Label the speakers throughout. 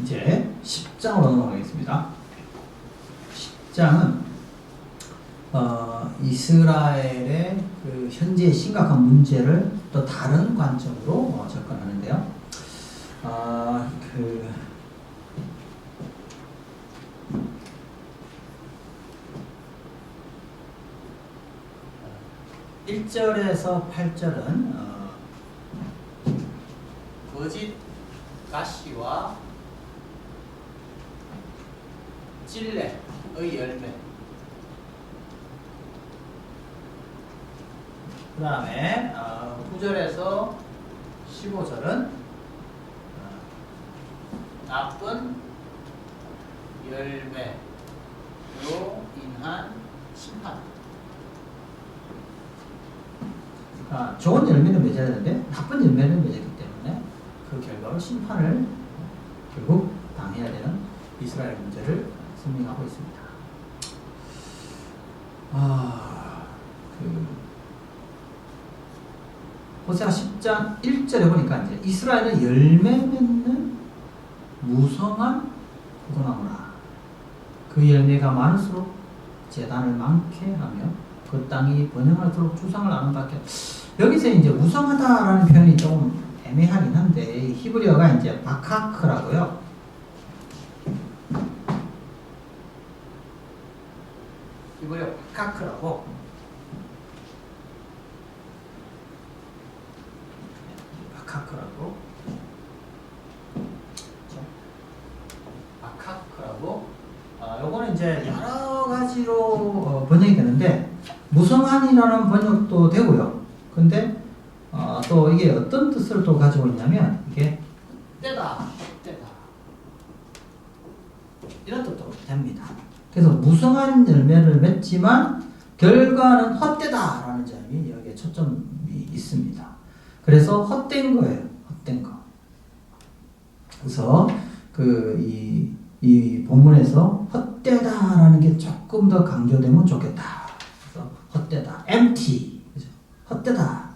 Speaker 1: 이제 10장으로 넘어가겠습니다. 10장은 이스라엘의 그 현재 심각한 문제를 또 다른 관점으로 접근하는데요. 그 1절에서 8절은 거짓 가시와 찔레의 열매, 그 다음에 9절에서 15절은 나쁜 열매로 인한 심판. 좋은 열매는 맺어야 되는데 나쁜 열매는 맺었기 때문에 그 결과로 심판을 결국 당해야 되는 이스라엘 문제를 설명하고 있습니다. 호세아 10장 1절에 보니까 이제 이스라엘은 열매 맺는 무성한 포도나무라. 그 열매가 많을수록 재단을 많게 하며 그 땅이 번영할수록 주상을 나눈다게. 여기서 이제 무성하다라는 표현이 좀 애매하긴 한데 히브리어가 이제 바카크라고요. 히브리어 바카크라고. 바카크라고. 바카크라고. 요거는 이제 여러 가지로 번역이 되는데 무성한이라는 번역도 되고요. 근데 또 이게 어떤 뜻을 또 가지고 있냐면 이게 헛되다, 헛되다 이런 뜻도 됩니다. 그래서 무성한 열매를 맺지만 결과는 헛되다라는 점이 여기에 초점이 있습니다. 그래서 헛된 거예요. 헛된 거. 그래서 이 본문에서 헛되다라는 게 조금 더 강조되면 좋겠다. 그래서 헛되다, empty, 그죠? 헛되다.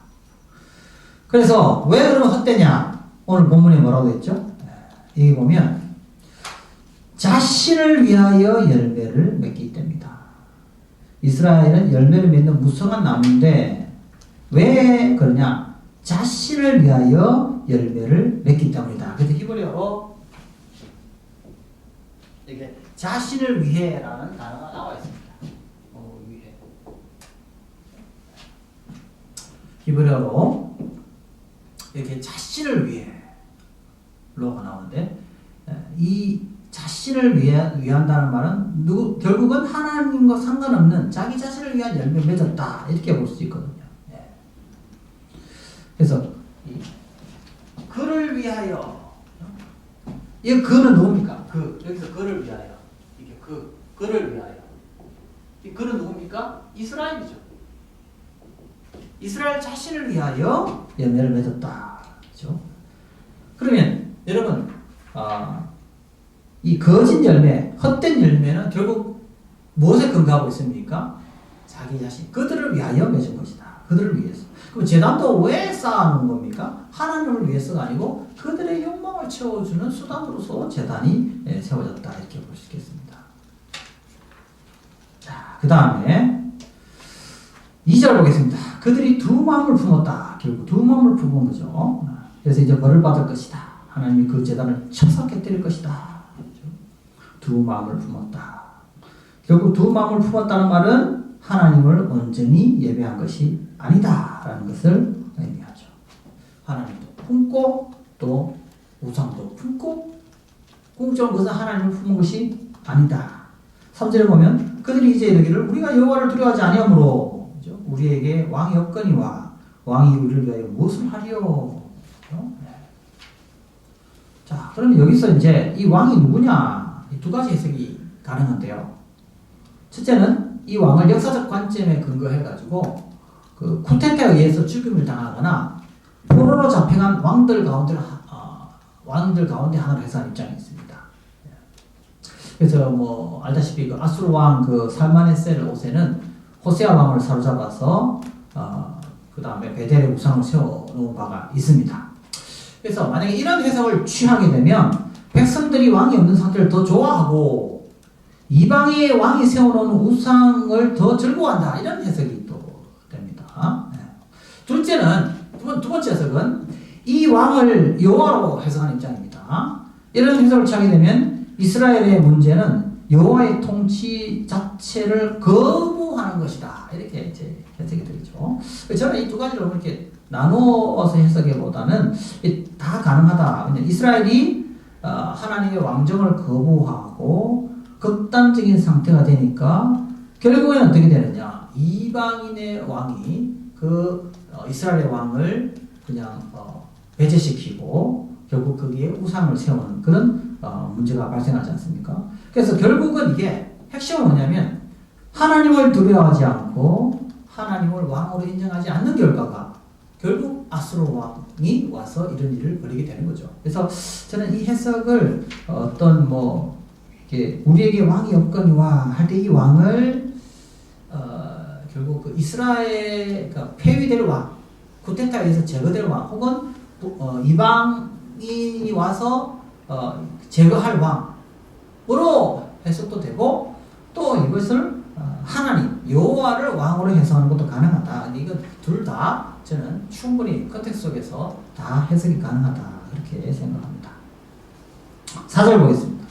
Speaker 1: 그래서 왜 그러면 헛되냐? 오늘 본문에 뭐라고 했죠? 여기 보면 자신을 위하여 열매를 맺기 때문이다. 이스라엘은 열매를 맺는 무성한 나무인데 왜 그러냐? 자신을 위하여 열매를 맺기 때문이다. 그래서 히브리어로 이게 자신을 위해라는 단어가 나와 있습니다. 위해. 히브리어로 이렇게 자신을 위해로가 나오는데 이 자신을 위한다는 말은 결국은 하나님과 상관없는 자기 자신을 위한 열매를 맺었다 이렇게 볼 수 있거든요. 그래서 그를 위하여. 이 그는 누굽니까? 여기서 그를 위하여. 이게 그를 위하여. 이 그는 누굽니까? 이스라엘이죠. 이스라엘 자신을 위하여 열매를 맺었다. 그렇죠? 그러면 여러분, 이 거짓 열매, 헛된 열매는 결국 무엇에 근거하고 있습니까? 자기 자신, 그들을 위하여 맺은 것이다. 그들을 위해서. 그럼 제단도 왜 쌓아놓은 겁니까? 하나님을 위해서가 아니고 그들의 욕망을 채워주는 수단으로서 제단이 세워졌다. 이렇게 볼 수 있겠습니다. 자, 그 다음에 2절 보겠습니다. 그들이 두 마음을 품었다. 결국 두 마음을 품은 거죠. 그래서 이제 벌을 받을 것이다. 하나님이 그 제단을 쳐서 깨뜨릴 것이다. 두 마음을 품었다. 결국 두 마음을 품었다는 말은 하나님을 온전히 예배한 것이 아니다 라는 것을 의미하죠. 하나님도 품고 또 우상도 품고 궁정한 것은 하나님을 품은 것이 아니다. 3절에 보면 그들이 이제 이르기를 우리가 여호와를 두려워하지 아니하므로 우리에게 왕이 없거니와 왕이 우리를 위하여 무엇을 하리요. 자, 그러면 여기서 이제 이 왕이 누구냐? 두 가지 해석이 가능한데요. 첫째는 이 왕을 역사적 관점에 근거해가지고 그 쿠데타에 의해서 죽임을 당하거나 포로로 잡혀간 왕들 가운데 하나로 해석한 입장이 있습니다. 그래서 뭐 알다시피 그 아수르 왕 그 살마네셀 5세는 호세아 왕을 사로잡아서 그 다음에 베델의 우상을 세워놓은 바가 있습니다. 그래서 만약에 이런 해석을 취하게 되면 백성들이 왕이 없는 상태를 더 좋아하고 이방의 왕이 세워놓은 우상을 더 즐거워한다. 이런 해석이 또 됩니다. 네. 둘째는 두 번째 해석은 이 왕을 여호와로 해석하는 입장입니다. 이런 해석을 취하게 되면 이스라엘의 문제는 여호와의 통치 자체를 거부하는 것이다. 이렇게 이제 해석이 되겠죠. 저는 이 두 가지를 이렇게 나누어서 해석해보다는 다 가능하다. 이스라엘이 하나님의 왕정을 거부하고 극단적인 상태가 되니까 결국에는 어떻게 되느냐. 이방인의 왕이 그 이스라엘의 왕을 그냥 배제시키고 결국 거기에 우상을 세우는 그런 문제가 발생하지 않습니까? 그래서 결국은 이게 핵심은 뭐냐면 하나님을 두려워하지 않고 하나님을 왕으로 인정하지 않는 결과가 결국 아수르 왕이 와서 이런 일을 벌이게 되는 거죠. 그래서 저는 이 해석을 어떤 이렇게 우리에게 왕이 없거니와 할 때 이 왕을 결국 그 이스라엘 폐위될 왕, 쿠데타에 의해서 제거될 왕, 혹은 이방인이 와서 제거할 왕으로 해석도 되고 또 이것을 하나님 여호와를 왕으로 해석하는 것도 가능하다. 이건 둘 다 저는 충분히 컨텍스트 속에서 다 해석이 가능하다 이렇게 생각합니다. 4절 보겠습니다.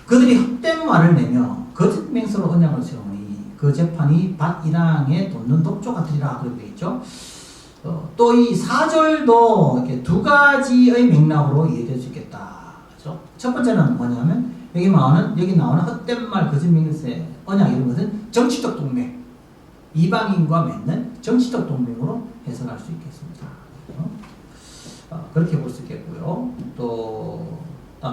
Speaker 1: 그들이 헛된 말을 내며 거짓 맹세로 언약을 세우니 그 재판이 밭이랑에 돋는 독조 같으리라 그렇게 되어 있죠. 또 이 4절도 이렇게 두 가지의 맥락으로 이해될 수 있겠다. 그렇죠? 첫 번째는 뭐냐면 여기 나오는 헛된 말, 거짓 맹세, 언약 이런 것은 정치적 동맹, 이방인과 맺는 정치적 동맹으로 해석할 수 있겠습니다. 그렇게 볼 수 있겠고요. 또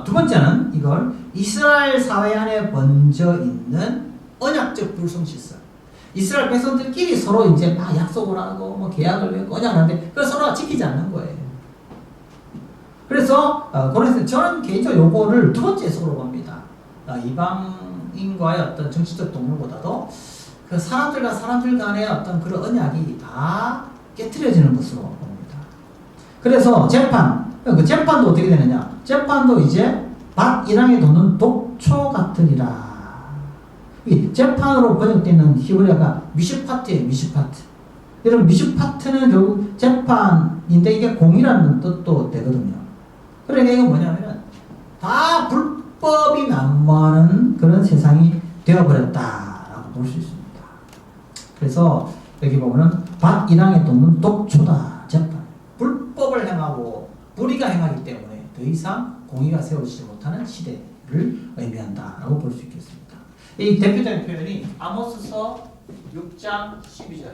Speaker 1: 두 번째는 이걸 이스라엘 사회 안에 번져 있는 언약적 불성실성. 이스라엘 백성들끼리 서로 이제 막 약속을 하고 계약을 맺고 언약을 하는데 그걸 서로 지키지 않는 거예요. 그래서 그래서 저는 개인적으로 요거를 두 번째 해석으로 봅니다. 이방인과의 어떤 정치적 동맹보다도 그 사람들과 사람들 간의 어떤 그런 언약이 다 깨트려지는 것으로 봅니다. 그래서 그 재판도 어떻게 되느냐? 재판도 이제 밭 이랑에 도는 독초 같으리라. 이 재판으로 번역되는 히브리어가 미슈파트예요. 미슈파트. 여러분 미슈파트는 결국 재판인데 이게 공이라는 뜻도 되거든요. 그러니까 이건 뭐냐면은 다 불법이 난무하는 그런 세상이 되어버렸다라고 볼 수 있습니다. 그래서 여기 보면은 밭 이랑에 돋는 독초다. 재판. 불법을 행하고 불의가 행하기 때문에 더 이상 공의가 세워지지 못하는 시대를 의미한다라고 볼 수 있겠습니다. 이 대표적인 표현이 아모스서 6장 12절.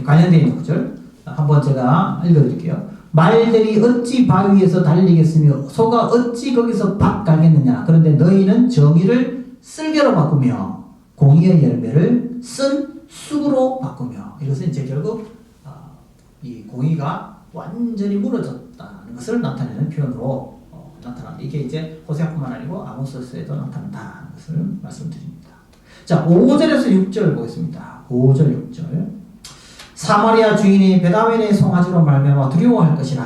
Speaker 1: 관련되어 있는 구절 한번 제가 읽어드릴게요. 말들이 어찌 바위 위에서 달리겠으며 소가 어찌 거기서 박 갈겠느냐. 그런데 너희는 정의를 쓸개로 바꾸며 공의의 열매를 쓴 쑥으로 바꾸며. 이것은 이제 결국 이 공의가 완전히 무너졌다는 것을 나타내는 표현으로 나타납니다. 이게 이제 호세아뿐만 아니고 아모스에도 나타난다는 것을 말씀드립니다. 자, 5절에서 6절 보겠습니다. 5절, 6절. 사마리아 주인이 베다웬의 송아지로 말미암아 두려워할 것이라.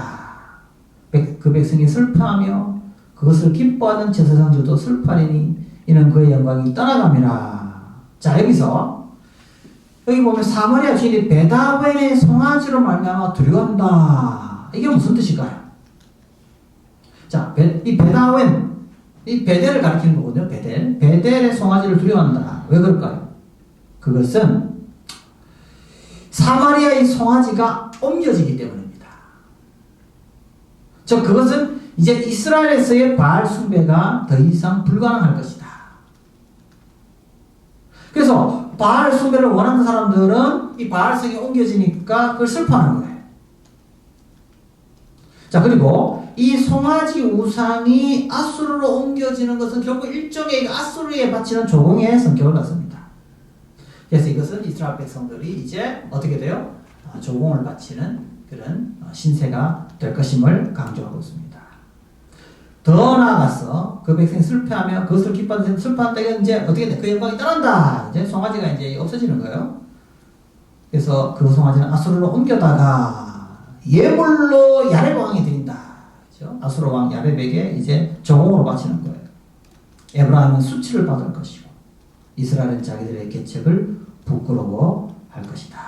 Speaker 1: 그 백성이 슬퍼하며 그것을 기뻐하는 제사장들도 슬퍼하리니 이는 그의 영광이 떠나감이라. 자, 여기 보면 사마리아 주인이 베다웬의 송아지로 말미암아 두려워한다. 이게 무슨 뜻일까요? 자, 이 베다웬, 이 베델을 가리키는 거거든요. 베델의 송아지를 두려워한다. 왜 그럴까요? 그것은 사마리아의 송아지가 옮겨지기 때문입니다. 즉 그것은 이제 이스라엘에서의 바알 숭배가 더 이상 불가능할 것이다. 그래서 바알 숭배를 원하는 사람들은 이 바알성이 옮겨지니까 그걸 슬퍼하는 거예요. 자, 그리고 이 송아지 우상이 아수르로 옮겨지는 것은 결국 일종의 아수르에 바치는 조공의 성격을 갖습니다. 그래서 이것은 이스라엘 백성들이 이제 어떻게 돼요? 조공을 바치는 그런 신세가 될 것임을 강조하고 있습니다. 더 나아가서 그 백성이 슬퍼하며 그것을 기뻐하는 슬퍼한다. 이건 이제 어떻게 돼? 그 영광이 떠난다. 이제 송아지가 이제 없어지는 거예요. 그래서 그 송아지는 아수르로 옮겨다가 예물로 야렙 왕이 드린다. 그렇죠? 아수르 왕 야렙에게 이제 정옥으로 바치는 거예요. 에브라임은 수치를 받을 것이고 이스라엘은 자기들의 계책을 부끄러워할 것이다.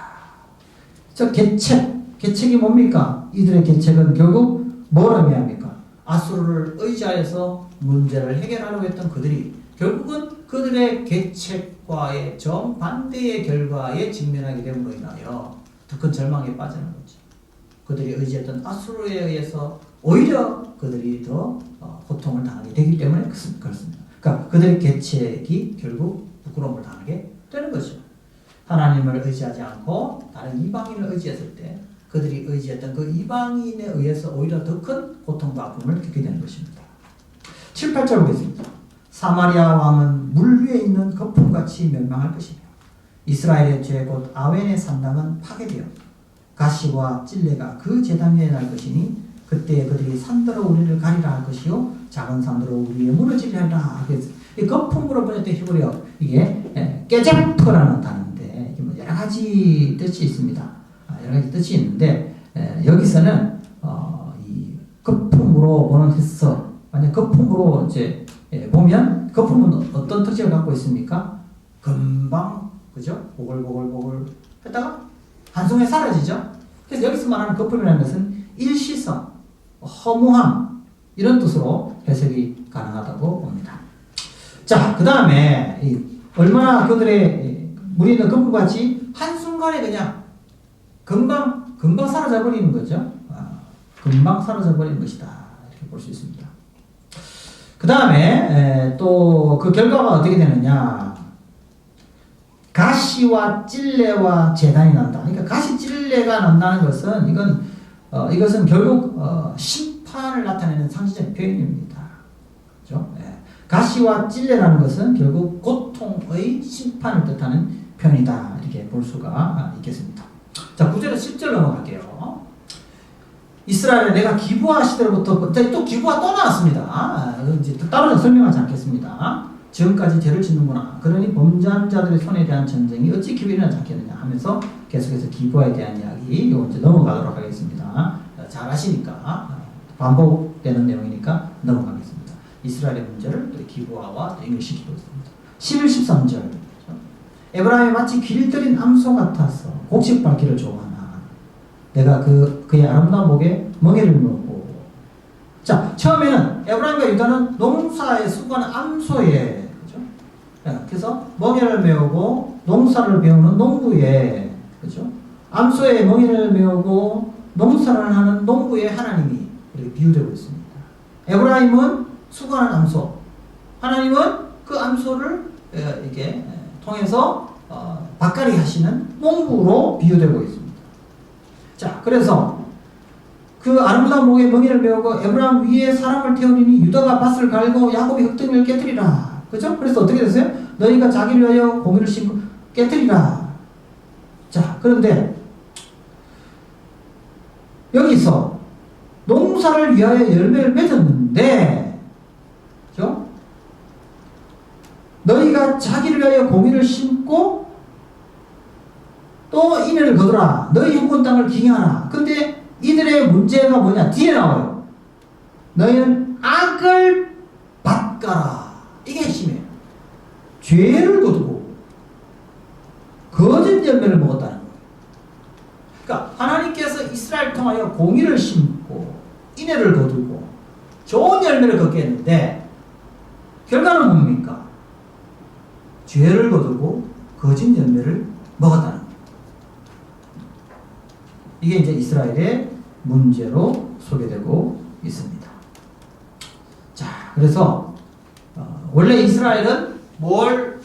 Speaker 1: 저 계책이 뭡니까? 이들의 계책은 결국 뭘 의미합니까? 아수르를 의지하여서 문제를 해결하려고 했던 그들이 결국은 그들의 계책과의 정반대의 결과에 직면하게 됨으로 인하여 더 큰 절망에 빠지는 거죠. 그들이 의지했던 아수르에 의해서 오히려 그들이 더 고통을 당하게 되기 때문에 그렇습니다. 그러니까 그들의 계책이 결국 부끄러움을 당하게 되는 거죠. 하나님을 의지하지 않고 다른 이방인을 의지했을 때 그들이 의지했던 그 이방인에 의해서 오히려 더 큰 고통과 아픔을 겪게 되는 것입니다. 7, 8절 보겠습니다. 사마리아 왕은 물 위에 있는 거품같이 멸망할 것이며 이스라엘의 죄 곧 아웬의 산당은 파괴되어 가시와 찔레가 그 제단 위에 날 것이니 그때 그들이 산더러 우리를 가리라 할 것이요 작은 산더러 우리에 무너지리라 하리라. 이 거품으로 번역된 히브리어 이게 깨제프라는 단어인데 여러 가지 뜻이 있습니다. 여러 가지 뜻이 있는데 여기서는 이 거품으로 보는 해석, 만약 거품으로 이제 보면 거품은 어떤 특징을 갖고 있습니까? 금방 그죠? 보글보글 했다가 한순간에 사라지죠. 그래서 여기서 말하는 거품이라는 것은 일시성, 허무함 이런 뜻으로 해석이 가능하다고 봅니다. 자, 그 다음에 얼마나 그들의 물이 있는 거품같이 한순간에 그냥 금방 사라져 버리는 거죠. 금방 사라져 버리는 것이다 이렇게 볼 수 있습니다. 그 다음에 또 그 결과가 어떻게 되느냐? 가시와 찔레와 제단이 난다. 그러니까 가시 찔레가 난다는 것은 이것은 결국 심판을 나타내는 상징적 표현입니다. 그렇죠? 가시와 찔레라는 것은 결국 고통의 심판을 뜻하는 표현이다. 이렇게 볼 수가 있겠습니다. 자, 9절에서 10절 넘어갈게요. 이스라엘에 내가 기브아 시대로부터 또 기브아 또 나왔습니다. 이제 따로 설명하지 않겠습니다. 지금까지 죄를 짓는구나. 그러니 범죄한 자들의 손에 대한 전쟁이 어찌 기브아에 일어나지 않겠느냐 하면서 계속해서 기브아에 대한 이야기 이거 이제 넘어가도록 하겠습니다. 잘 아시니까 반복되는 내용이니까 넘어가겠습니다. 이스라엘의 문제를 기브아와 연결시키고 있습니다. 11, 13절 에브라임이 마치 길들인 암소 같아서 곡식 밟기를 좋아하나 내가 그의 아름다운 목에 멍에를 넣고. 자, 처음에는 에브라임과 유다는 농사에 수고하는 암소에 그죠? 그래서 멍에를 메우고 농사를 배우는 농부에 그죠? 암소에 멍에를 메우고 농사를 하는 농부의 하나님이 이렇게 비유되고 있습니다. 에브라임은 수고하는 암소, 하나님은 그 암소를 이렇게 통해서 밭갈이 하시는 농부로 비유되고 있습니다. 자, 그래서 그 아름다운 목에 멍에를 메우고 에브라임 위에 사람을 태우리니 유다가 밭을 갈고 야곱이 흙덩이를 깨뜨리라. 그죠? 그래서 어떻게 됐어요? 너희가 자기를 위하여 공의를 심고 깨뜨리라. 자, 그런데 여기서 농사를 위하여 열매를 맺었는데, 그죠? 너희가 자기를 위하여 공의를 심고 또 인해를 거두라. 너희 형권 땅을 기경하라. 근데 이들의 문제가 뭐냐? 뒤에 나와요. 너희는 악을 밭가라. 이게 핵심이에요. 죄를 거두고 거짓 열매를 먹었다는 거예요. 그러니까 하나님께서 이스라엘 통하여 공의를 심고 인해를 거두고 좋은 열매를 걷게 했는데 결과는 뭡니까? 죄를 거두고 거짓 열매를 먹었다는 거예요. 이게 이제 이스라엘의 문제로 소개되고 있습니다. 자, 그래서 원래 이스라엘은 공의를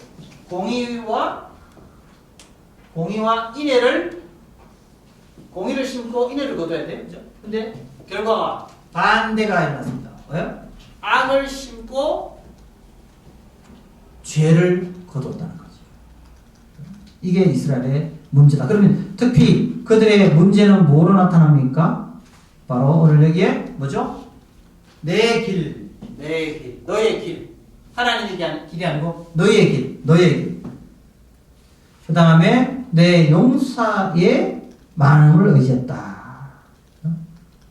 Speaker 1: 심고 인해를 거둬야 돼, 그죠? 근데 결과가 반대가 일어났습니다. 왜요? 악을 심고 죄를 거뒀다는 거죠. 이게 이스라엘의 문제다. 그러면 특히 그들의 문제는 뭐로 나타납니까? 바로 오늘 여기에 뭐죠? 내 길, 너의 길. 하나님의 길이 아니고 너의 길. 그 다음에 내 용사의 많음을 의지했다.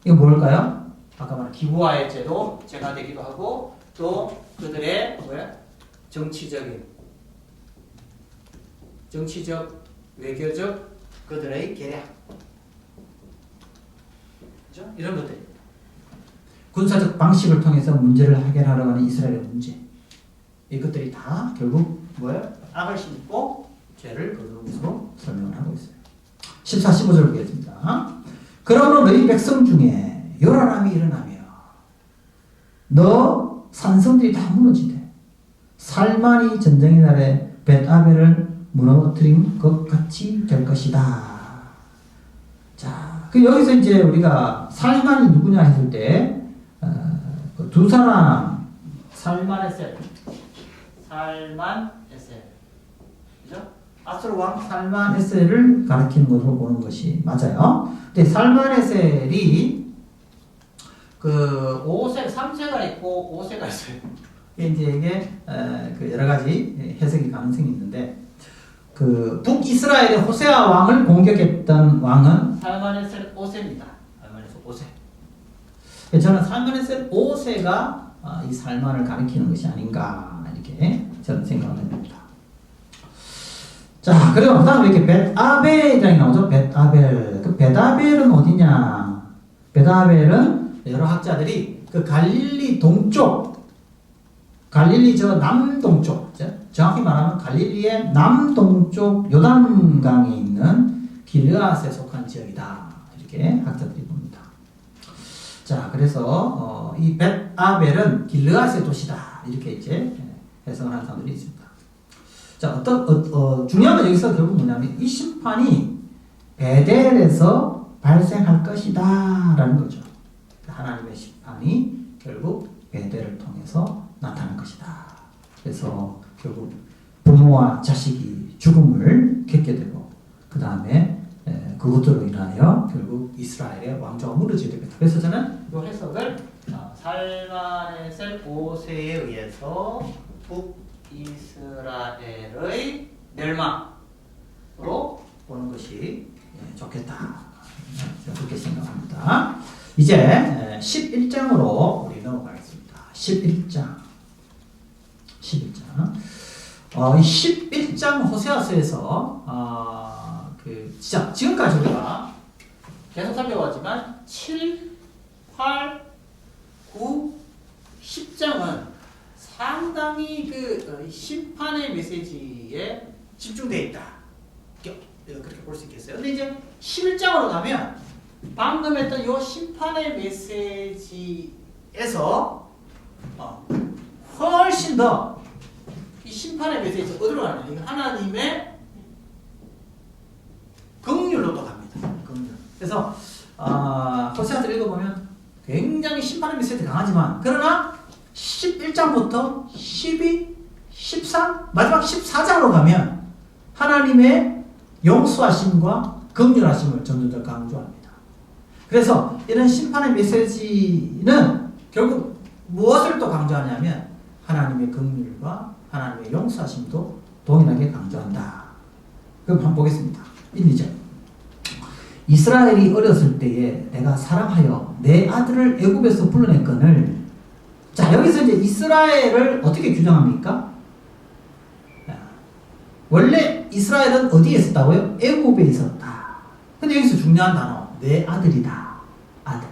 Speaker 1: 이거 뭘까요? 아까 말한 기부와의 제도 제가 되기도 하고 또 그들의 정치적 외교적 그들의 계략 그죠? 이런 것들 군사적 방식을 통해서 문제를 해결하려고 하는 이스라엘의 문제 이것들이 다 결국 악을 심고 죄를 거두는 것으로 설명을 하고 있어요. 14, 15절 보겠습니다. 그러므로 너희 백성 중에 요란함이 일어나며 너 산성들이 다 무너지되 살만이 전쟁의 날에 벳아벨을 무너뜨린 것 같이 될 것이다. 자, 여기서 이제 우리가 살만이 누구냐 했을 때 두 사람 살만 에셀 그죠? 아수르 왕 살만 에셀을 가리키는 것으로 보는 것이 맞아요. 근데 살만 에셀이 그 5세, 3세가 있고 5세가 있어요. 이게 그 여러 가지 해석이 가능성이 있는데 그 북이스라엘의 호세아 왕을 공격했던 왕은 살만에셀 5세입니다. 살만에셀 5세. 저는 살만에셀 5세가 이 살만을 가리키는 것이 아닌가 이렇게 저는 생각을 합니다. 자, 그리고 그다음에 이렇게 벳아벨이라고 나오죠. 벳아벨. 그 벳아벨은 어디냐? 벳아벨은 여러 학자들이 그 갈릴리 동쪽, 갈릴리 저 남동쪽, 정확히 말하면 갈릴리의 남동쪽 요단강에 있는 길르앗에 속한 지역이다. 이렇게 학자들이 봅니다. 자, 그래서 이 벳아벨은 길르앗의 도시다. 이렇게 이제 해석을 하는 사람들이 있습니다. 자, 중요한 건 여기서 결국 뭐냐면 이 심판이 베델에서 발생할 것이다 라는 거죠. 하나님의 심판이 결국 베델을 통해서 나타날 것이다. 그래서 결국 부모와 자식이 죽음을 겪게 되고 그 다음에 그것들로 인하여 결국 이스라엘의 왕조가 무너지게 됩니다. 그래서 저는 이 해석을 살만에셀 5세에 의해서 북이스라엘의 멸망으로 보는 것이 좋겠다. 그렇게 생각합니다. 이제 11장으로 우리 넘어가겠습니다. 11장. 11장 호세아서에서 진짜 지금까지 우리가 계속 살펴봤지만 7, 8, 9, 10장은 상당히 그 심판의 메시지에 집중되어 있다. 그렇게 볼 수 있겠어요. 근데 이제 11장으로 가면 방금 했던 이 심판의 메시지에서 훨씬 더 이 심판의 메시지 어디로 가냐? 이거 하나님의 긍휼로 또 갑니다. 긍휼. 그래서 호세아서 읽어보면 굉장히 심판의 메시지 강하지만 그러나 11장부터 12, 13, 마지막 14장으로 가면 하나님의 용서하심과 긍휼하심을 점점 더 강조합니다. 그래서 이런 심판의 메시지는 결국 무엇을 또 강조하냐면 하나님의 긍휼과 하나님의 용서하심도 동일하게 강조한다. 그럼 한번 보겠습니다. 1, 2절. 이스라엘이 어렸을 때에 내가 사랑하여 내 아들을 애굽에서 불러냈거늘. 자, 여기서 이제 이스라엘을 어떻게 규정합니까? 원래 이스라엘은 어디에 있었다고요? 애굽에 있었다. 근데 여기서 중요한 단어, 내 아들이다. 아들.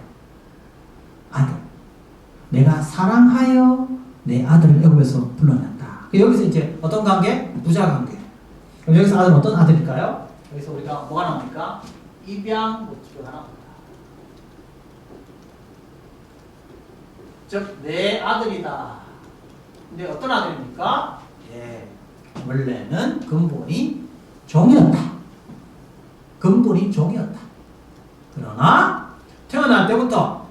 Speaker 1: 내가 사랑하여 내 아들을 애굽에서 불러냈다. 여기서 이제 어떤 관계? 부자 관계. 그럼 여기서 아들은 어떤 아들일까요? 여기서 우리가 뭐가 나옵니까? 입양 모티브가 나옵니다. 즉, 내 아들이다. 근데 어떤 아들입니까? 원래는 근본이 종이었다. 그러나 태어날 때부터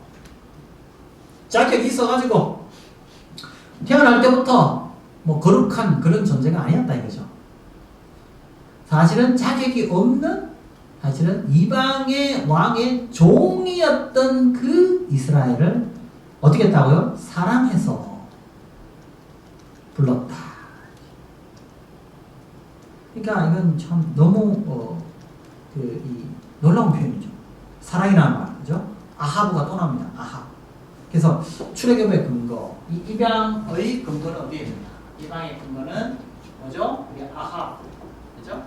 Speaker 1: 자격이 있어가지고 태어날 때부터 뭐 거룩한 그런 존재가 아니었다 이거죠. 사실은 자격이 없는 사실은 이방의 왕의 종이었던 그 이스라엘을 어떻게 했다고요? 사랑해서 불렀다. 그러니까 이건 참 너무 이 놀라운 표현이죠. 사랑이라는 말, 그죠? 아하브가 또 나옵니다. 아하. 그래서 출애굽의 근거, 이 입양의 근거는 어디에 있느냐? 입양의 근거는 뭐죠? 우리 아합, 그죠?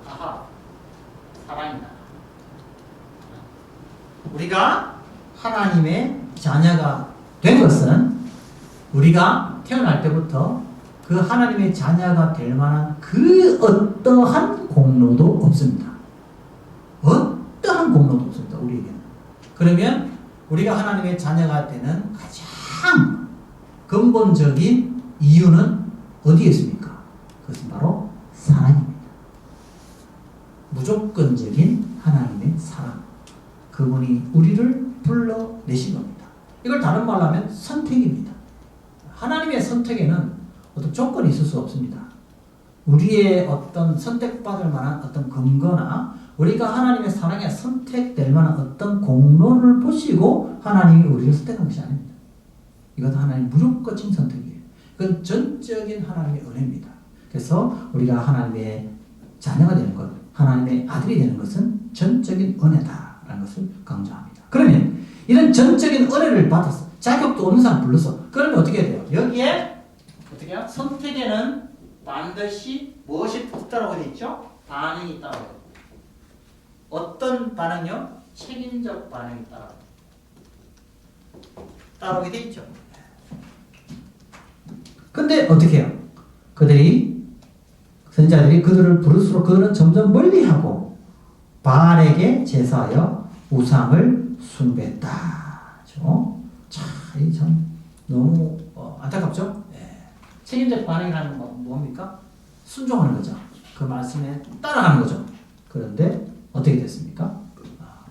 Speaker 1: 아합, 사랑이다. 우리가 하나님의 자녀가 된 것은 우리가 태어날 때부터 그 하나님의 자녀가 될 만한 그 어떠한 공로도 없습니다. 어떠한 공로도 없습니다. 우리에게는. 그러면 우리가 하나님의 자녀가 되는 가장 근본적인 이유는 어디에 있습니까? 그것은 바로 사랑입니다. 무조건적인 하나님의 사랑. 그분이 우리를 불러내신 겁니다. 이걸 다른 말로 하면 선택입니다. 하나님의 선택에는 어떤 조건이 있을 수 없습니다. 우리의 어떤 선택받을 만한 어떤 근거나 우리가 하나님의 사랑에 선택될 만한 어떤 공로를 보시고 하나님이 우리를 선택한 것이 아닙니다. 이것은 하나님의 무조건적인 선택이에요. 그건 전적인 하나님의 은혜입니다. 그래서 우리가 하나님의 자녀가 되는 것, 하나님의 아들이 되는 것은 전적인 은혜다라는 것을 강조합니다. 그러면 이런 전적인 은혜를 받아서 자격도 없는 사람 불러서 그러면 어떻게 해야 돼요? 여기에 어떻게 해요? 선택에는 반드시 무엇이 있다고 되어 있죠? 반응이 있다고 해요. 어떤 반응이요? 책임적 반응이 따라오게 되어 있죠. 근데 어떻게 해요? 선지자들이 그들을 부를수록 그들은 점점 멀리하고 바알에게 제사하여 우상을 숭배했다. 참 너무 안타깝죠? 책임적 반응이라는 건 뭡니까? 순종하는 거죠. 그 말씀에 따라가는 거죠. 그런데 어떻게 됐습니까?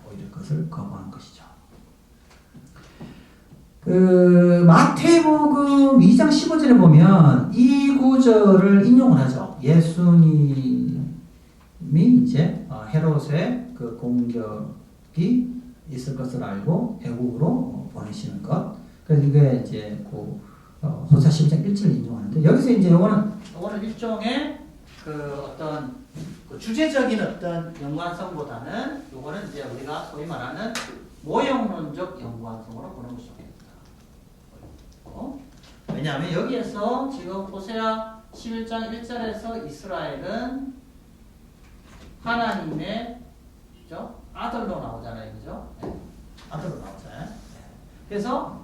Speaker 1: 오히려 그것을 거부한 것이죠. 마태복음 2장 15절에 보면 이 구절을 인용을 하죠. 예수님이 이제 헤롯의 그 공격이 있을 것을 알고 애국으로 보내시는 것. 그래서 이게 이제 호세아 12장 1절을 인용하는데 여기서 이제 요거는 일종의 그 어떤 그 주제적인 어떤 연관성보다는 요거는 이제 우리가 소위 말하는 모형론적 연관성으로 보는 것이 좋겠다. 왜냐하면 여기에서 지금 호세아 11장 1절에서 이스라엘은 하나님의 그죠? 아들로 나오잖아요, 그죠? 네. 아들로 나오잖아요. 네. 그래서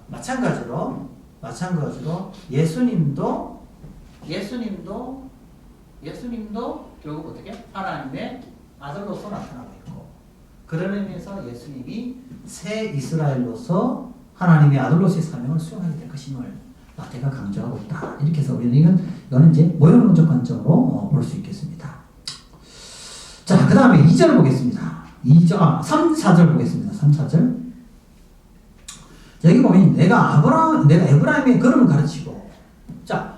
Speaker 1: 마찬가지로 예수님도 결국 어떻게 하나님의 아들로서 나타나고 있고 그런 의미에서 예수님이 새 이스라엘로서 하나님의 아들로서의 사명을 수행하게 될 것임을 마태가 강조하고 있다. 이렇게 해서 우리는 이거는 이제 모형론적 관점으로 볼 수 있겠습니다. 자, 그 다음에 2절 보겠습니다. 3, 4절 보겠습니다. 3, 4절. 여기 보면 내가 에브라임의 걸음을 가르치고, 자,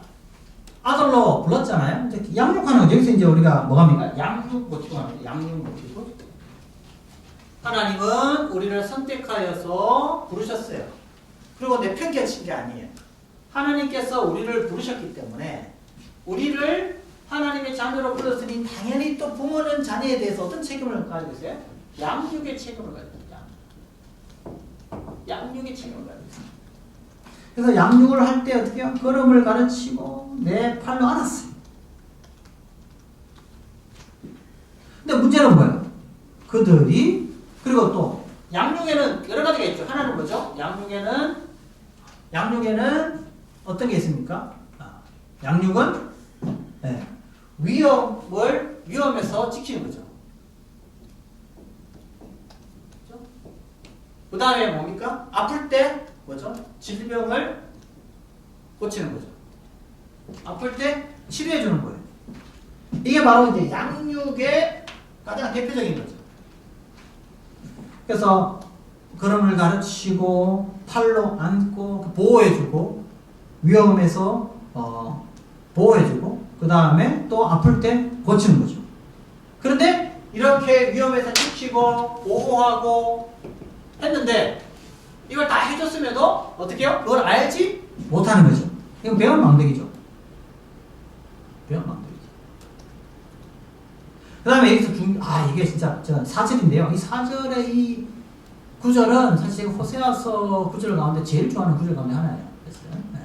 Speaker 1: 아들로 불렀잖아요. 이제 양육하는 거죠. 여기서 이제 우리가 뭐 합니까? 양육 모티브 합니다. 양육 모티브. 하나님은 우리를 선택하여서 부르셨어요. 그리고 내팽개친 게 아니에요. 하나님께서 우리를 부르셨기 때문에 우리를 하나님의 자녀로 불렀으니 당연히 또 부모는 자녀에 대해서 어떤 책임을 가지고 있어요? 양육의 책임을 가지고 있어요. 양육의 책임을 가지고 있어요. 그래서 양육을 할 때 어떻게 해요? 걸음을 가르치고 내 팔로 안았어요. 근데 문제는 뭐예요? 그들이 그리고 또 양육에는 여러 가지가 있죠. 하나는 뭐죠? 양육에는 어떤 게 있습니까? 양육은 위험에서 지키는 거죠. 그렇죠? 그 다음에 뭡니까? 아플 때 뭐죠? 질병을 고치는 거죠. 아플 때 치료해 주는 거예요. 이게 바로 이제 양육의 가장 대표적인 거죠. 그래서 걸음을 가르치고 팔로 안고 보호해주고 위험에서 보호해주고 그 다음에 또 아플 때 고치는 거죠. 그런데 이렇게 위험에서 지키고 보호하고 했는데 이걸 다 해줬음에도 어떻게 해요? 그걸 알지 못하는 거죠. 이건 배운 망덕이죠. 배운 망덕이죠. 그 다음에 여기서 이게 진짜 4절인데요. 이 4절의 이 구절은 사실 호세아서 구절 가운데 제일 좋아하는 구절 가운데 하나예요. 그래서 네.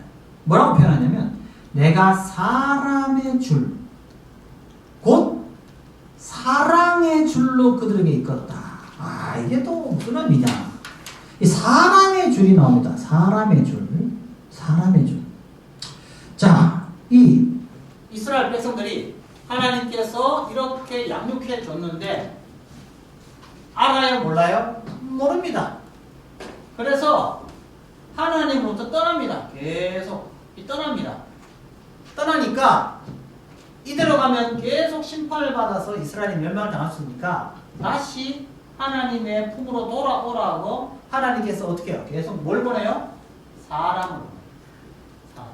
Speaker 1: 뭐라고 표현하냐면 내가 사람의 줄, 곧 사랑의 줄로 그들에게 이끌었다. 아, 이게 또 무슨 의미냐? 이 사람의 줄이 나옵니다. 사람의 줄, 사람의 줄. 자, 이 이스라엘 백성들이 하나님께서 이렇게 양육해 줬는데 알아요, 몰라요? 모릅니다. 그래서 하나님으로부터 떠납니다. 계속 떠납니다. 떠나니까 이대로 가면 계속 심판을 받아서 이스라엘이 멸망을 당했으니까 다시 하나님의 품으로 돌아오라고 하나님께서 어떻게 해요? 계속 뭘 보내요? 사람을 보내요. 사람.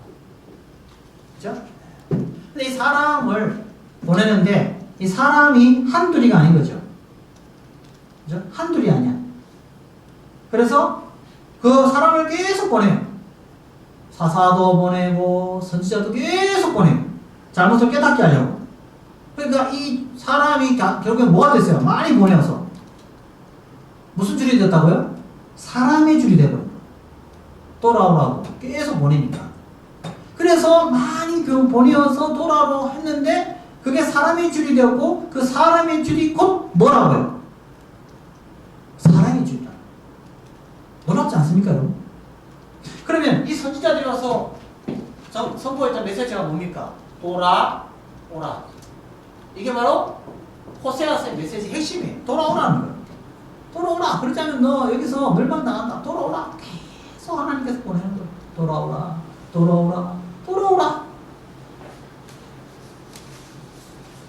Speaker 1: 그렇죠? 근데 이 사람을 보내는데 이 사람이 한둘이가 아닌 거죠. 그죠? 한둘이 아니야. 그래서 그 사람을 계속 보내요. 사사도 보내고 선지자도 계속 보내요. 잘못을 깨닫게 하려고. 그러니까 이 사람이 결국에 뭐가 됐어요? 많이 보내서 무슨 줄이 됐다고요? 사람의 줄이 되고 돌아오라고 계속 보내니까. 그래서 많이 보내어서 돌아오라고 했는데 그게 사람의 줄이 되었고 그 사람의 줄이 곧 뭐라고요? 사랑의 줄이다. 놀랍지 않습니까, 여러분? 그러면 이 선지자들이 와서 선포했던 메시지가 뭡니까? 돌아오라. 이게 바로 호세아서의 메시지 핵심이에요. 돌아오라는 거예요. 돌아오라. 그렇지 않으면 너 여기서 멸망당한다. 돌아오라. 계속 하나님께서 보내는 거예요. 돌아오라. 돌아오라. 돌아오라.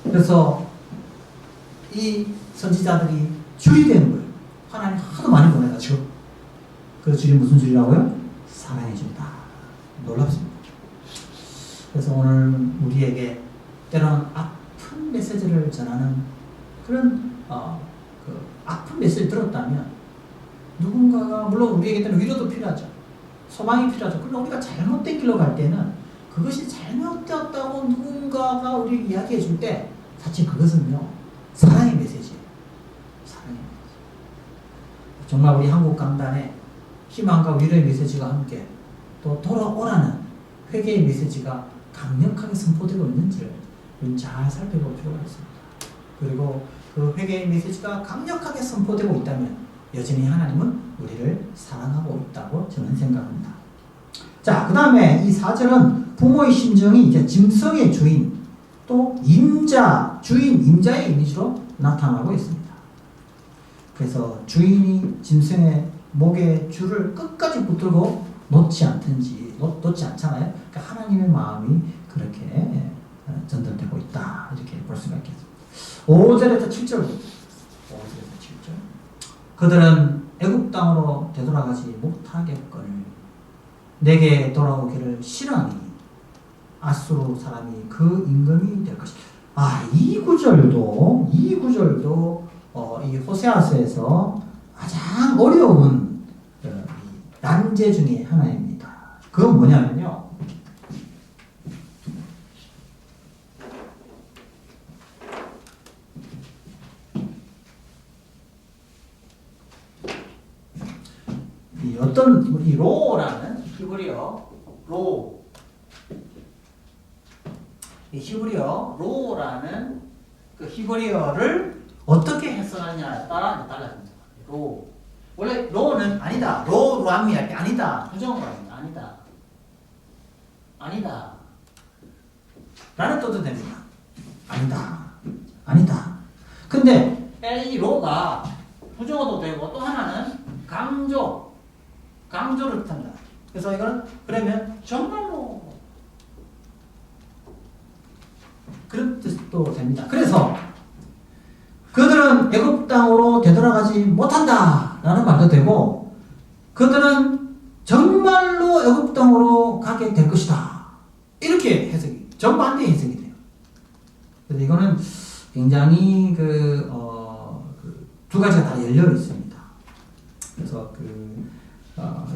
Speaker 1: 그래서 이 선지자들이 줄이 되는 거예요. 하나님 하도 많이 보내가지고. 그 줄이 무슨 줄이라고요? 사랑의 줄이다. 놀랍습니다. 그래서 오늘 우리에게 때로는 아픈 메시지를 전하는 그런 그 아픈 메시지를 들었다면 누군가가 물론 우리에게는 위로도 필요하죠. 소망이 필요하죠. 그러나 우리가 잘못된 길로 갈 때는 그것이 잘못되었다고 누군가가 우리에게 이야기해 줄 때 사실 그것은요 사랑의 메시지예요. 사랑의 메시지. 정말 우리 한국 강단에 희망과 위로의 메시지가 함께 또 돌아오라는 회개의 메시지가 강력하게 선포되고 있는지를 잘 살펴볼 필요가 있습니다. 그리고 그 회개의 메시지가 강력하게 선포되고 있다면 여전히 하나님은 우리를 사랑하고 있다고 저는 생각합니다. 자, 그 다음에 이 4절은 부모의 심정이 이제 짐승의 주인 또 임자, 주인, 임자의 이미지로 나타나고 있습니다. 그래서 주인이 짐승의 목에 줄을 끝까지 붙들고 놓지 않잖아요. 그러니까 하나님의 마음이 그렇게 전달되고 있다. 이렇게 볼 수가 있겠습니다. 5절에서 7절. 5절에서 7절. 그들은 애굽 땅으로 되돌아가지 못하겠거늘 내게 돌아오기를 싫어하니 아수르 사람이 그 임금이 될 것이다. 이 구절도 이 호세아서에서 가장 어려운 난제 중에 하나입니다. 그건 뭐냐면요. 이 로라는 히브리어 이 히브리어 로라는 그 히브리어를 어떻게 해석하느냐에 따라 달라집니다. 원래 로는 아니다. 로라미 할 때 아니다. 부정어입니다. 아니다. 라는 뜻도 됩니다. 아니다. 근데 이 로가 부정어도 되고 또 하나는 강조를 뜻합니다. 그래서 이거는 그러면 정말로 그런 뜻도 됩니다. 그래서 그들은 애굽 땅으로 되돌아가지 못한다 라는 말도 되고 그들은 정말로 애굽 땅으로 가게 될 것이다 이렇게 해석이 정반대 해석이 돼요. 그래서 이거는 굉장히 두 가지가 다 열려 있습니다. 그래서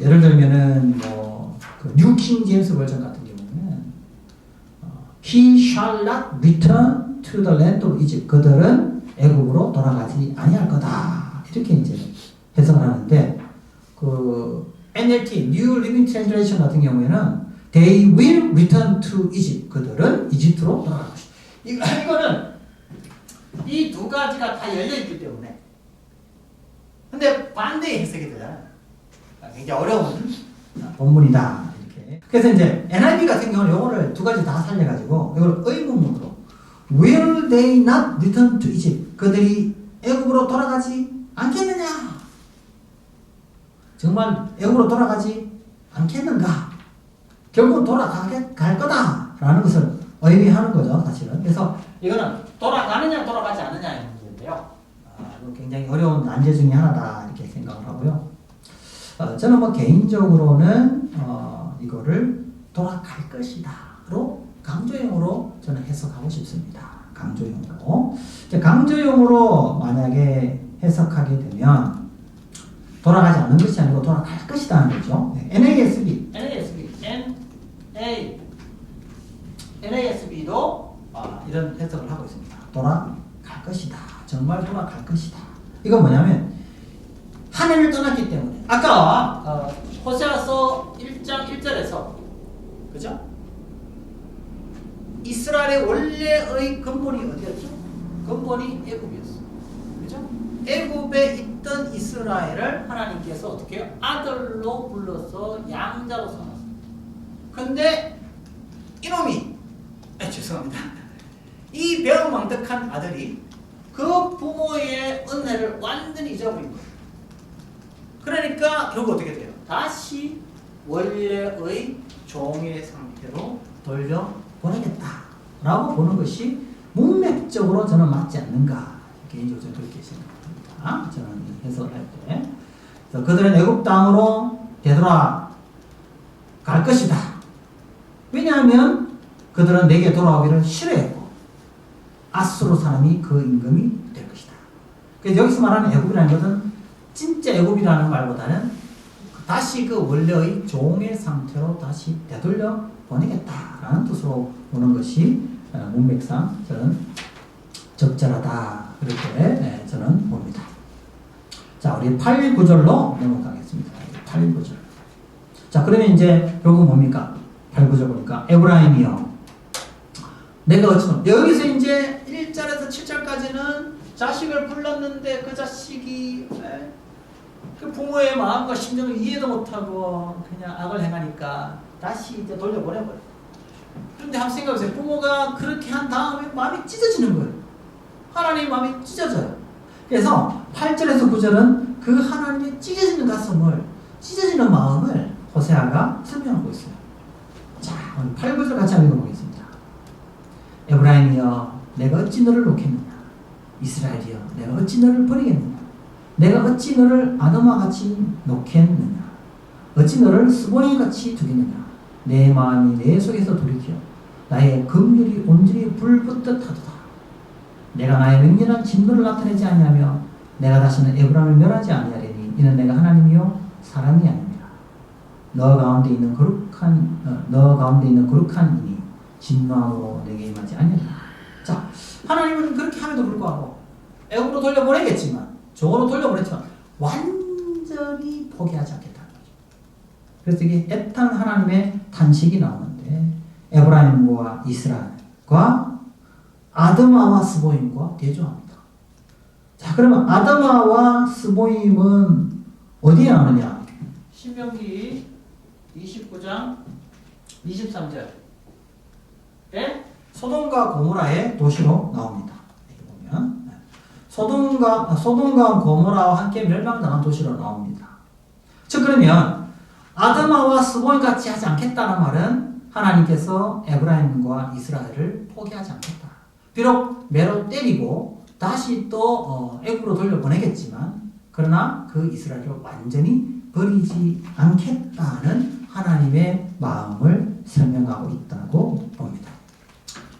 Speaker 1: 예를 들면은 뉴 킹 제임스 버전 같은 경우는 He shall not return to the land of Egypt. 그들은 애굽으로 돌아가지 아니할 거다. 이렇게 이제 해석을 하는데 그 NLT New Living Translation 같은 경우에는 They will return to Egypt. 그들은 이집트로 돌아갈 것이다. 이거는 이 두 가지가 다 열려 있기 때문에. 근데 반대의 해석이 되잖아요. 굉장히 어려운 본문이다. 이렇게. 그래서 이제 NIV 같은 경우는 요거를 두 가지 다 살려가지고 이걸 의문문으로 Will they not return to Egypt? 그들이 애굽으로 돌아가지 않겠느냐? 정말 애굽으로 돌아가지 않겠는가? 결국 갈 거다라는 것을 의미하는 거죠, 사실은. 그래서 이거는 돌아가느냐 돌아가지 않느냐의 문제인데요. 굉장히 어려운 난제 중에 하나다 이렇게 생각을 하고요. 저는 뭐 개인적으로는 이거를 돌아갈 것이다로 강조형으로 저는 해석하고 싶습니다. 강조형으로. 강조형으로 만약에 해석하게 되면 돌아가지 않는 것이 아니고 돌아갈 것이다는 거죠. NASB도 이런 해석을 하고 있습니다. 돌아갈 것이다. 정말 돌아갈 것이다. 이건 뭐냐면 하늘을 떠났기 때문에 아까 호세아서 1장 1절에서 그죠? 이스라엘의 원래의 근본이 어디였죠? 근본이 애굽이었어. 그죠? 애굽에 있던 이스라엘을 하나님께서 어떻게 해요? 아들로 불러서 양자로 삼았어요. 근데 이놈이 죄송합니다. 이 배은망덕한 아들이 그 부모의 은혜를 완전히 잊어버린 거예요. 그러니까 결국 어떻게 돼요? 다시 원래의 종의 상태로 돌려보내겠다라고 보는 것이 문맥적으로 저는 맞지 않는가 개인적으로 그렇게 생각합니다. 저는 해석을 할 때. 그래서 그들은 애굽 땅으로 되돌아갈 것이다. 왜냐하면 그들은 내게 돌아오기를 싫어했고 아수르 사람이 그 임금이 될 것이다. 그래서 여기서 말하는 애굽이라는 것은 진짜 애굽이라는 말보다는 다시 그 원래의 종의 상태로 다시 되돌려 보내겠다라는 뜻으로 보는 것이 문맥상 저는 적절하다 그렇게 저는 봅니다. 자, 우리 8, 9절로 넘어가겠습니다. 8, 9절. 자, 그러면 이제 결국 뭡니까? 8, 9절 보니까 에브라임이여 내가 어찌면 여기서 이제 1절에서 7절까지는 자식을 불렀는데 그 자식이 그 부모의 마음과 심정을 이해도 못하고 그냥 악을 행하니까 다시 이제 돌려보내버려요. 그런데 한번 생각해보세요. 부모가 그렇게 한 다음에 마음이 찢어지는 거예요. 하나님의 마음이 찢어져요. 그래서 8절에서 9절은 그 하나님의 찢어지는 가슴을, 찢어지는 마음을 호세아가 설명하고 있어요. 자, 오늘 8, 9절 같이 한번 읽어보겠습니다. 에브라임이여 내가 어찌 너를 놓겠느냐? 이스라엘이여 내가 어찌 너를 버리겠느냐? 내가 어찌 너를 아담과 같이 놓겠느냐? 어찌 너를 스보임같이 두겠느냐? 내 마음이 내 속에서 돌이켜 나의 긍휼이 온전히 불붙듯 하도다. 내가 나의 맹렬한 진노를 나타내지 아니하며 내가 다시는 에브라임을 멸하지 아니하리니 이는 내가 하나님이요 사람이 아닙니다. 너 가운데 있는 거룩한 이니 진노함으로 내게 임하지 아니하리라. 자, 하나님은 그렇게 함에도 불구하고 애굽으로 돌려보내겠지만 종으로 돌려보냈지만 완전히 포기하지 않겠다는 거죠. 그래서 이게 애탄 하나님의 탄식이 나오는데 에브라임과 이스라엘과 아드마와 스보임과 대조합니다. 자, 그러면 아드마와 스보임은 어디에 나오느냐? 신명기 29장 23절 소돔과 고모라의 도시로 나옵니다. 여기 보면 소돔과 고모라와 함께 멸망당한 도시로 나옵니다. 즉 그러면 아드마와 스보임 같이 하지 않겠다는 말은 하나님께서 에브라임과 이스라엘을 포기하지 않겠다. 비록 매로 때리고 다시 또 애굽으로 돌려보내겠지만 그러나 그 이스라엘을 완전히 버리지 않겠다는 하나님의 마음을 설명하고 있다고 봅니다.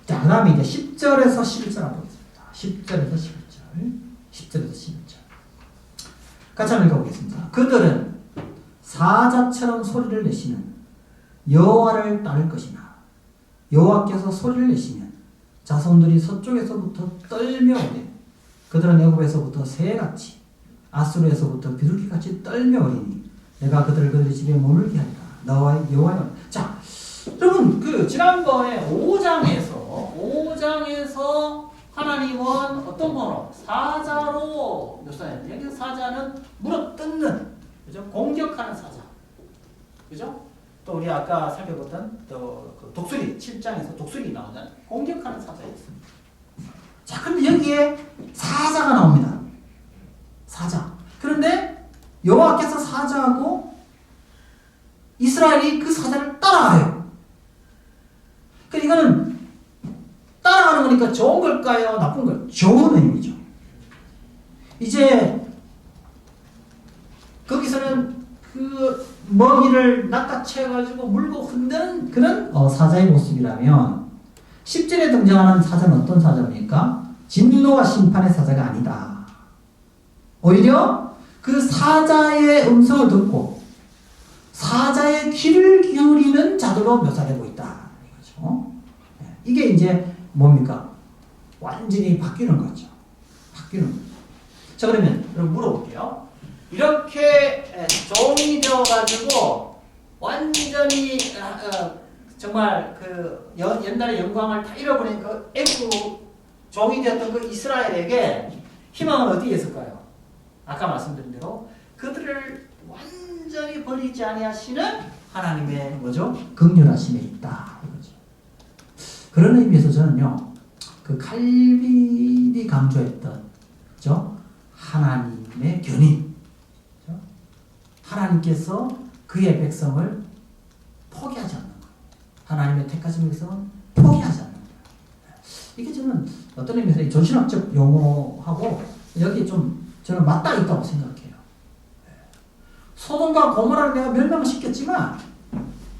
Speaker 1: 자, 그 다음에 이제 10절에서 11절 한번 보겠습니다. 10절에서 11절. 10절에서 11절. 같이 한번 읽어보겠습니다. 그들은 사자처럼 소리를 내시는 여호와를 따를 것이나 여호와께서 소리를 내시면 자손들이 서쪽에서부터 떨며 오되 그들은 애굽에서부터 새같이 아수르에서부터 비둘기같이 떨며 오리니 내가 그들의 집에 머물게 하리라. 나와 여호와여. 자, 여러분 지난번에 5장에서 하나님은 어떤 번호? 사자로 묘사했는데 여기 사자는 물어뜯는, 그죠? 공격하는 사자, 그죠? 또 우리 아까 살펴봤던 그 독수리 7장에서 독수리 나오는 공격하는 사자였습니다. 자, 그런데 여기에 사자가 나옵니다. 사자. 그런데 여호와께서 사자하고 이스라엘이 그 사자를 따라가요. 그러니까 이거는 따라가는 거니까 좋은 걸까요? 나쁜 걸? 좋은 의미죠. 이제 거기서는 그 먹이를 낚아채가지고 물고 흔드는 그런 사자의 모습이라면 10절에 등장하는 사자는 어떤 사자입니까? 진노와 심판의 사자가 아니다. 오히려 그 사자의 음성을 듣고 사자의 귀를 기울이는 자들로 묘사되고 있다. 이거죠. 이게 이제 뭡니까? 완전히 바뀌는 거죠. 바뀌는 거죠. 자, 그러면 여러분 물어볼게요. 이렇게 종이 되어가지고 완전히 정말 그 옛날의 영광을 다 잃어버린 그 애국 종이 되었던 그 이스라엘에게 희망은 어디에 있을까요? 아까 말씀드린 대로 그들을 완전히 버리지 아니하시는 하나님의 뭐죠? 긍휼하심에 있다 이거죠. 그런 의미에서 저는요, 그 칼빈이 강조했던, 그죠? 하나님의 견인, 그죠? 하나님께서 그의 백성을 포기하지 않는 것, 하나님의 택하신 백성은 포기하지 않는 것. 이게 저는 어떤 의미에서 존신학적 용어하고 여기 좀 저는 맞닿아 있다고 생각해요. 소돔과 고모라를 내가 멸망시켰지만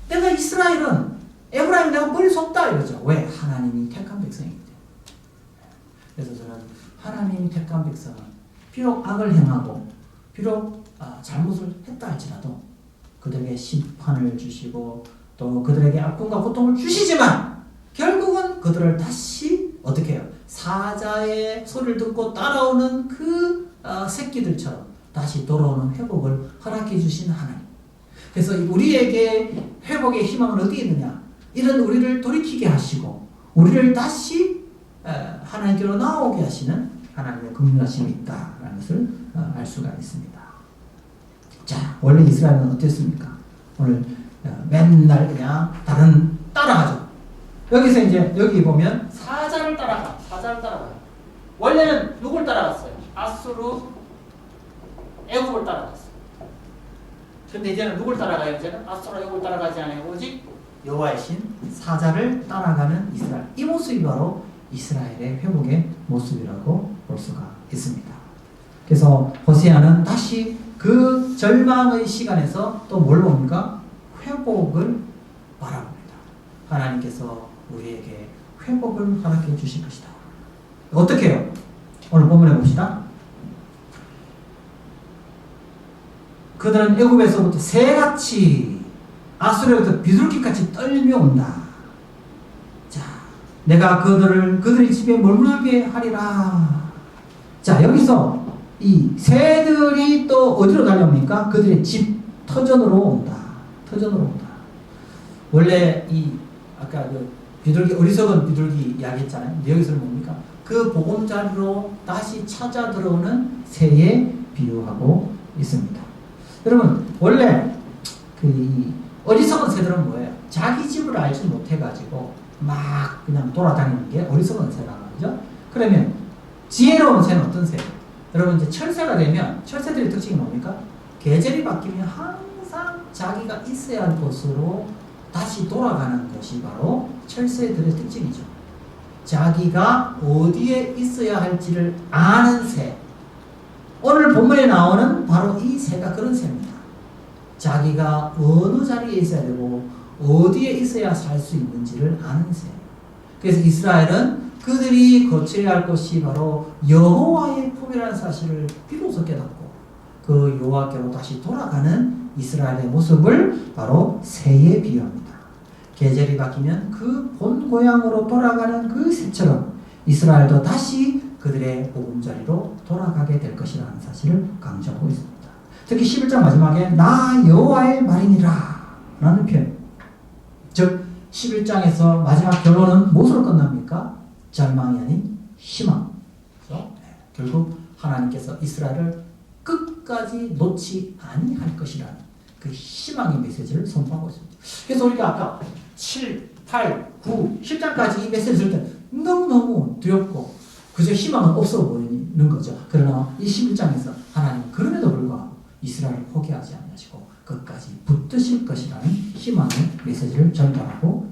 Speaker 1: 내가 이스라엘은 에브라임 내가 버릴 수 없다 이거죠. 왜? 하나님이 택한 백성이기 때문에. 그래서 저는 하나님이 택한 백성은 비록 악을 행하고 비록 잘못을 했다 할지라도 그들에게 심판을 주시고 또 그들에게 아픔과 고통을 주시지만 결국은 그들을 다시 어떻게 해요? 사자의 소리를 듣고 따라오는 그 새끼들처럼 다시 돌아오는 회복을 허락해 주신 하나님. 그래서 우리에게 회복의 희망은 어디에 있느냐? 이런 우리를 돌이키게 하시고 우리를 다시 하나님께로 나오게 하시는 하나님의 긍휼하심이 있다라는 것을 알 수가 있습니다. 자, 원래 이스라엘은 어땠습니까? 오늘 맨날 그냥 따라가죠. 여기서 이제 여기 보면 사자를 따라가요. 원래는 누굴 따라갔어요? 아수르, 애굽을 따라갔어요. 근데 이제는 누굴 따라가요? 이제는 아수르, 애굽을 따라가지 않아요. 오직 여호와의 신 사자를 따라가는 이스라엘. 이 모습이 바로 이스라엘의 회복의 모습이라고 볼 수가 있습니다. 그래서 호세아는 다시 그 절망의 시간에서 또 뭘 봅니까? 회복을 바라봅니다. 하나님께서 우리에게 회복을 허락해 주실 것이다. 어떻게 해요? 오늘 본문에 봅시다. 그들은 애굽에서부터 새같이 아수르에서부터 비둘기같이 떨며 온다. 자, 내가 그들의 집에 머물게 하리라. 자, 여기서 이 새들이 또 어디로 달려옵니까? 그들의 집 터전으로 온다. 터전으로 온다. 원래 이 아까 그 비둘기, 어리석은 비둘기 이야기했잖아요. 여기서는 뭡니까? 그 보금자리로 다시 찾아 들어오는 새에 비유하고 있습니다. 여러분, 원래 그 어리석은 새들은 뭐예요? 자기 집을 알지 못해가지고 막 그냥 돌아다니는 게 어리석은 새란 말이죠. 그러면 지혜로운 새는 어떤 새예요? 여러분, 이제 철새가 되면 철새들의 특징이 뭡니까? 계절이 바뀌면 항상 자기가 있어야 할 곳으로 다시 돌아가는 것이 바로 철새들의 특징이죠. 자기가 어디에 있어야 할지를 아는 새. 오늘 본문에 나오는 바로 이 새가 그런 새입니다. 자기가 어느 자리에 있어야 되고 어디에 있어야 살 수 있는지를 아는 새. 그래서 이스라엘은 그들이 거쳐야 할 곳이 바로 여호와의 품이라는 사실을 비로소 깨닫고 그 여호와께로 다시 돌아가는 이스라엘의 모습을 바로 새에 비유합니다. 계절이 바뀌면 그 본 고향으로 돌아가는 그 새처럼 이스라엘도 다시 그들의 보금자리로 돌아가게 될 것이라는 사실을 강조하고 있습니다. 특히 11장 마지막에 나 여호와의 말이니라 라는 표현, 즉 11장에서 마지막 결론은 무엇으로 끝납니까? 절망이 아닌 희망. 그렇죠? 결국 하나님께서 이스라엘을 끝까지 놓지 아니할 것이라는 그 희망의 메시지를 선포하고 있습니다. 그래서 우리가 아까 7, 8, 9, 10장까지 이 메시지를 들을 때 너무너무 두렵고 그저 희망은 없어 보이는 거죠. 그러나 이 11장에서 하나님은 그럼에도 불구하고 이스라엘을 포기하지 않으시고 끝까지 붙드실 것이라는 희망의 메시지를 전달하고